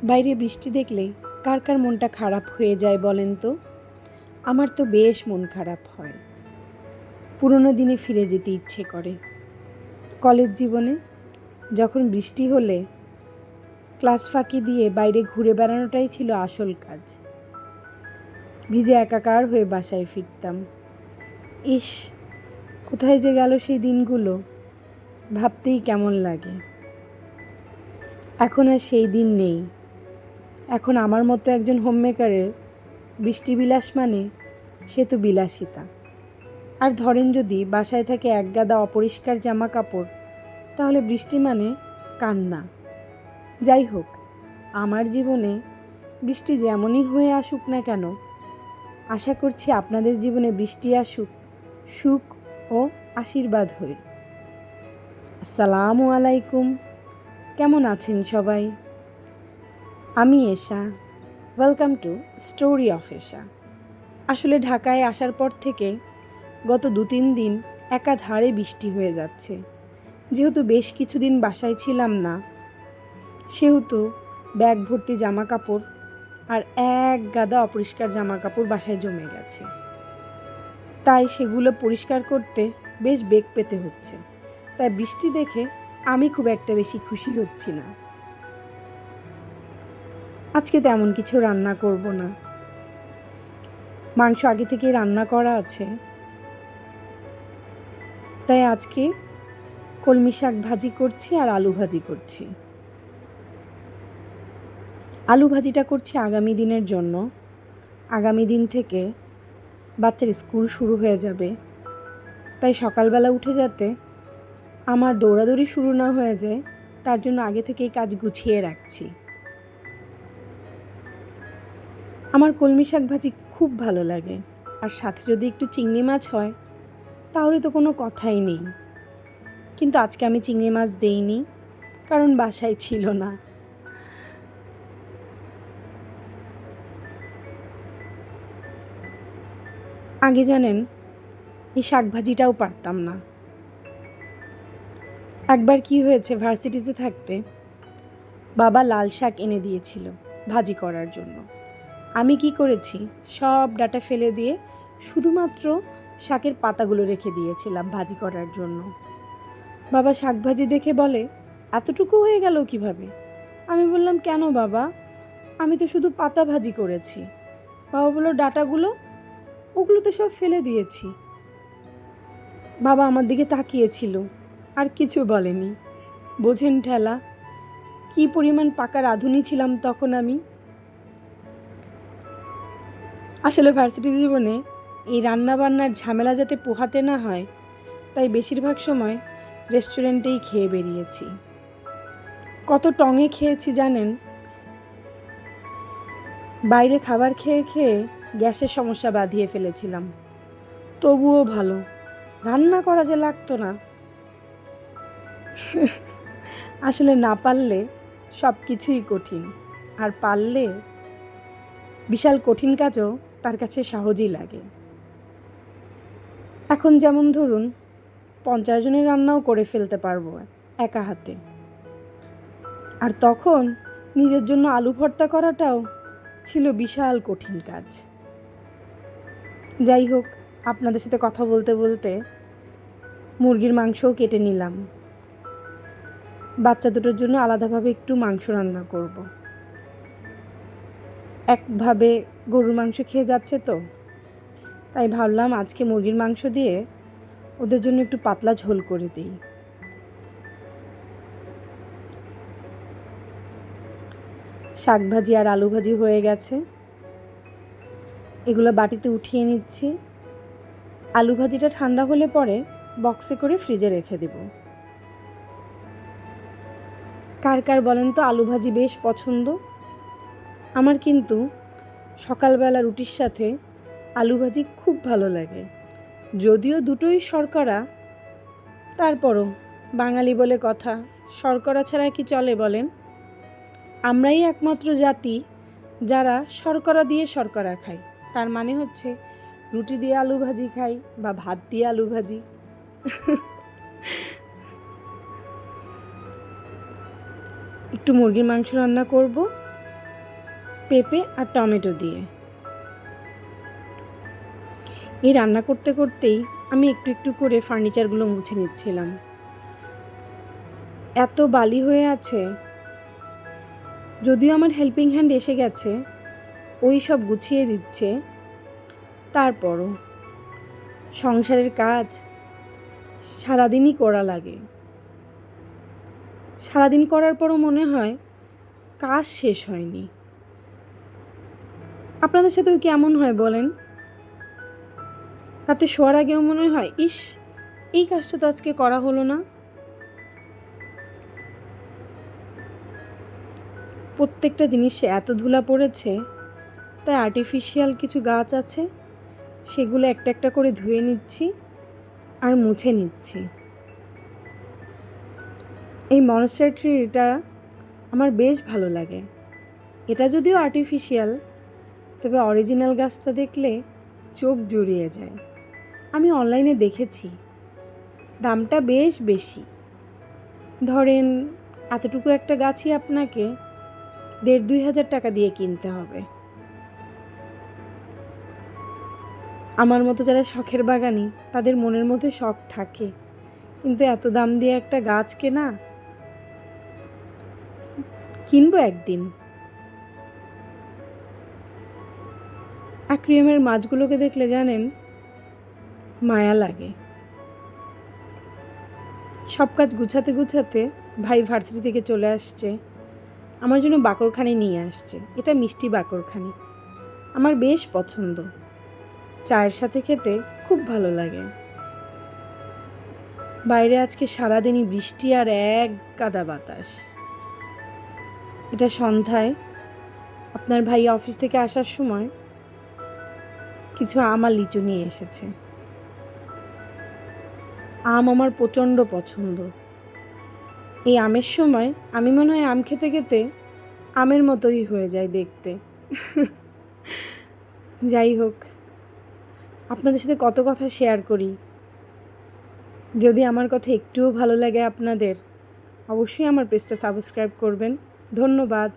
বাইরে বৃষ্টি দেখলে কার কার মনটা খারাপ হয়ে যায় বলেন তো? আমার তো বেশ মন খারাপ হয়। পুরনো দিনে ফিরে যেতে ইচ্ছে করে। কলেজ জীবনে যখন বৃষ্টি হলে ক্লাস ফাঁকি দিয়ে বাইরে ঘুরে বেড়ানোটাই ছিল আসল কাজ। ভিজে একাকার হয়ে বাসায় ফিরতাম। ইস, কোথায় যে গেল সেই দিনগুলো, ভাবতেই কেমন লাগে। এখন আর সেই দিন নেই। এখন আমার মতো একজন হোমমেকারের বৃষ্টিবিলাস মানে সে তো বিলাসিতা। আর ধরেন যদি বাসায় থাকে এক গাদা অপরিষ্কার জামা কাপড়, তাহলে বৃষ্টি মানে কান্না। যাই হোক, আমার জীবনে বৃষ্টি যেমনই হয়ে আসুক না কেন, আশা করছি আপনাদের জীবনে বৃষ্টি আসুক সুখ ও আশীর্বাদ হয়ে। আসসালামু আলাইকুম, কেমন আছেন সবাই? আমি এশা, ওয়েলকাম টু স্টোরি অফ এশা। আসলে ঢাকায় আসার পর থেকে গত 2-3 দিন একাধারে বৃষ্টি হয়ে যাচ্ছে। যেহেতু বেশ কিছুদিন বাসায় ছিলাম না, সেহেতু ব্যাগ ভর্তি জামা কাপড় আর এক গাদা অপরিষ্কার জামা কাপড় বাসায় জমে গেছে। তাই সেগুলো পরিষ্কার করতে বেশ বেগ পেতে হচ্ছে। তাই বৃষ্টি দেখে আমি খুব একটা বেশি খুশি হচ্ছি না। আজকে তেমন কিছু রান্না করব না। মাংস আগে থেকেই রান্না করা আছে, তাই আজকে কলমি শাক ভাজি করছি আর আলু ভাজি করছি। আলু ভাজিটা করছি আগামী দিনের জন্য। আগামী দিন থেকে বাচ্চার স্কুল শুরু হয়ে যাবে, তাই সকালবেলা উঠে যাতে আমার দৌড়াদৌড়ি শুরু না হয়ে যায়, তার জন্য আগে থেকেই কাজ গুছিয়ে রাখছি। আমার কলমি শাক ভাজি খুব ভালো লাগে, আর সাথে যদি একটু চিংড়ি মাছ হয় তাহলে তো কোনো কথাই নেই। কিন্তু আজকে আমি চিংড়ি মাছ দেইনি, কারণ বাসায় ছিল না। আগে জানেন, এই শাক ভাজিটাও পারতাম না। একবার কি হয়েছে, ভার্সিটিতে থাকতে বাবা লাল শাক এনে দিয়েছিল ভাজি করার জন্য। আমি কি করেছি, সব ডাঁটা ফেলে দিয়ে শুধুমাত্র শাকের পাতাগুলো রেখে দিয়েছিলাম ভাজি করার জন্য। বাবা শাক ভাজি দেখে বলে, এতটুকু হয়ে গেল কিভাবে? আমি বললাম, কেন বাবা, আমি তো শুধু পাতা ভাজি করেছি। বাবা বলল, ডাঁটাগুলো? ওগুলো তো সব ফেলে দিয়েছি। বাবা আমার দিকে তাকিয়েছিল, আর কিছু বলেনি। বোঝেন ঠেলা, কি পরিমাণ পাকা রাঁধুনি ছিলাম তখন আমি। আসলে ভার্সিটি জীবনে এই রান্নাবান্নার ঝামেলা যাতে পোহাতে না হয়, তাই বেশিরভাগ সময় রেস্টুরেন্টেই খেয়ে বেরিয়েছি। কত টঙে খেয়েছি জানেন? বাইরে খাবার খেয়ে খেয়ে গ্যাসের সমস্যা বাঁধিয়ে ফেলেছিলাম। তবুও ভালো, রান্না করা যে লাগতো না। আসলে না পারলে সব কিছুই কঠিন, আর পারলে বিশাল কঠিন কাজও তার কাছে সহজই লাগে। এখন যেমন ধরুন 50 জনের রান্নাও করে ফেলতে পারবো একা হাতে, আর তখন নিজের জন্য আলু ভর্তা করাটাও ছিল বিশাল কঠিন কাজ। যাই হোক, আপনাদের সাথে কথা বলতে বলতে মুরগির মাংসও কেটে নিলাম। বাচ্চা দুটোর জন্য আলাদাভাবে একটু মাংস রান্না করব। একভাবে গরুর মাংস খেয়ে যাচ্ছে তো, তাই ভাবলাম আজকে মুরগির মাংস দিয়ে ওদের জন্য একটু পাতলা ঝোল করে দিই। শাক ভাজি আর আলু ভাজি হয়ে গেছে, এগুলো বাটিতে উঠিয়ে নিচ্ছি। আলু ভাজিটা ঠান্ডা হলে পরে বক্সে করে ফ্রিজে রেখে দেব। কার কার বলেন তো আলু ভাজি বেশ পছন্দ? আমার কিন্তু সকালবেলা রুটির সাথে আলু ভাজি খুব ভালো লাগে। যদিও দুটোই শর্করা, তারপরও বাঙালি বলে কথা, শর্করা ছাড়া কি চলে বলেন? আমরাই একমাত্র জাতি যারা শর্করা দিয়ে শর্করা খায়। তার মানে হচ্ছে রুটি দিয়ে আলু ভাজি খাই বা ভাত দিয়ে আলু ভাজি। একটু মুরগির মাংস রান্না করব, পেঁপে আর টমেটো দিয়ে। এই রান্না করতে করতেই আমি একটু একটু করে ফার্নিচারগুলো মুছে নিচ্ছিলাম। এত বালি হয়ে আছে, যদিও আমার হেল্পিং হ্যান্ড এসে গেছে, ওই সব গুছিয়ে দিচ্ছে, তারপরও সংসারের কাজ সারাদিনই করা লাগে। সারাদিন করার পরও মনে হয় কাজ শেষ হয়নি। আপনাদের সাথেও কেমন হয় বলেন? রাতে শোয়ার আগেও মনে হয়, ইস, এই কাজটা তো আজকে করা হলো না। প্রত্যেকটা জিনিসে এত ধুলা পড়েছে, তাই আর্টিফিশিয়াল কিছু গাছ আছে, সেগুলো একটা একটা করে ধুয়ে নিচ্ছি আর মুছে নিচ্ছি। এই মনস্টার ট্রিটা আমার বেশ ভালো লাগে। এটা যদিও আর্টিফিশিয়াল, তবে অরিজিনাল গাছটা দেখলে চোখ জুড়িয়ে যায়। আমি অনলাইনে দেখেছি, দামটা বেশ বেশি। ধরেন এতটুকু একটা গাছই আপনাকে 1,500-2,000 টাকা দিয়ে কিনতে হবে। আমার মতো যারা শখের বাগানি, তাদের মনের মধ্যে শখ থাকে, কিন্তু এত দাম দিয়ে একটা গাছ কেনা, কিনবো একদিন। অ্যাকুয়ারিয়ামের মাছগুলোকে দেখলে জানেন মায়া লাগে। সব কাজ গুছাতে গুছাতে ভাই ভার্সিটি থেকে চলে আসছে, আমার জন্য বাকরখানি নিয়ে আসছে। এটা মিষ্টি বাকরখানি, আমার বেশ পছন্দ, চায়ের সাথে খেতে খুব ভালো লাগে। বাইরে আজকে সারাদিনই বৃষ্টি আর এক কাদা বাতাস। এটা সন্ধ্যায় আপনার ভাই অফিস থেকে আসার সময় কিছু আম আর লিচু নিয়ে এসেছে। আম আমার প্রচণ্ড পছন্দ। এই আমের সময় আমি মনে হয় আম খেতে খেতে আমের মতোই হয়ে যায় দেখতে। যাই হোক, আপনাদের সাথে কত কথা শেয়ার করি। যদি আমার কথা একটুও ভালো লাগে আপনাদের, অবশ্যই আমার পেজটা সাবস্ক্রাইব করবেন। ধন্যবাদ।